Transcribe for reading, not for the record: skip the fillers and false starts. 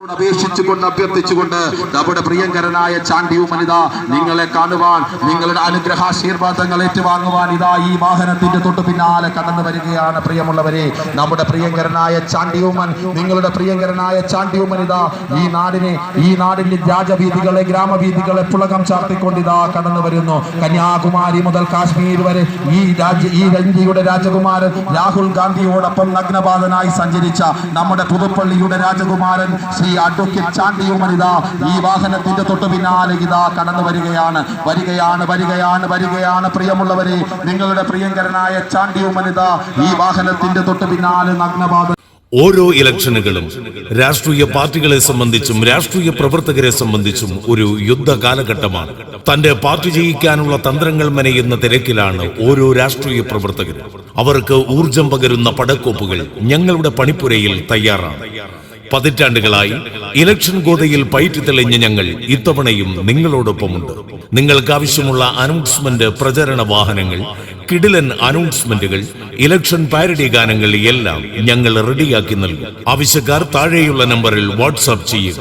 അപേക്ഷിച്ചുകൊണ്ട് അഭ്യർത്ഥിച്ചുകൊണ്ട് നമ്മുടെ പ്രിയങ്കരനായ ചാണ്ടിയുമനിത നിങ്ങളെ കാണുവാൻ, നിങ്ങളുടെ അനുഗ്രഹാശീർവാദങ്ങൾ ഏറ്റുവാങ്ങുവാൻ ഇതാ ഈ വാഹനത്തിന്റെ തൊട്ടു പിന്നാലെ കടന്നു വരികയാണ്. പ്രിയമുള്ളവരെ, നമ്മുടെ പ്രിയങ്കരനായ ചാണ്ടിയുമൻ, നിങ്ങളുടെ പ്രിയങ്കരനായ ചാണ്ടിയുമനിത ഈ നാടിന്റെ രാജവീതികളെ, ഗ്രാമവീതികളെ പുളകം ചാർത്തിക്കൊണ്ട് ഇതാ കടന്നു വരുന്നു. കന്യാകുമാരി മുതൽ കാശ്മീർ വരെ ഈ ഇന്ത്യയുടെ രാജകുമാരൻ രാഹുൽ ഗാന്ധിയോടൊപ്പം നഗ്നപാതനായി സഞ്ചരിച്ച നമ്മുടെ പുതുപ്പള്ളിയുടെ രാജകുമാരൻ ശ്രീ അഡ്വക്കേറ്റ് ചാണ്ടിയുമനിത ഈ വാഹനത്തിന്റെ തൊട്ടു പിന്നാലെ ഇതാ കടന്നു വരികയാണ്. പ്രിയമുള്ളവരെ, നിങ്ങളുടെ പ്രിയങ്കരനായ ചാണ്ടിയുമനിത ഈ വാഹനത്തിന്റെ തൊട്ടു പിന്നാലെ നഗ്നപാത. ഓരോ ഇലക്ഷനുകളും രാഷ്ട്രീയ പാർട്ടികളെ സംബന്ധിച്ചും രാഷ്ട്രീയ പ്രവർത്തകരെ സംബന്ധിച്ചും ഒരു യുദ്ധ കാലഘട്ടമാണ്. തന്റെ പാർട്ടി ജയിക്കാനുള്ള തന്ത്രങ്ങൾ മെനയുന്ന തിരക്കിലാണ് ഓരോ രാഷ്ട്രീയ പ്രവർത്തകരും. അവർക്ക് ഊർജം പകരുന്ന പടക്കോപ്പുകൾ ഞങ്ങളുടെ പണിപ്പുരയിൽ തയ്യാറാണ്. പതിറ്റാണ്ടുകളായി ഇലക്ഷൻ ഗോതയിൽ പയറ്റി തെളിഞ്ഞ ഞങ്ങൾ ഇത്തവണയും നിങ്ങളോടൊപ്പമുണ്ട്. നിങ്ങൾക്ക് ആവശ്യമുള്ള അനൗൺസ്മെന്റ്, പ്രചരണ വാഹനങ്ങൾ, കിടിലൻ അനൗൺസ്മെന്റുകൾ, ഇലക്ഷൻ പാരഡി ഗാനങ്ങൾ എല്ലാം ഞങ്ങൾ റെഡിയാക്കി നൽകും. ആവശ്യക്കാർ താഴെയുള്ള നമ്പറിൽ വാട്സാപ്പ് ചെയ്യുക.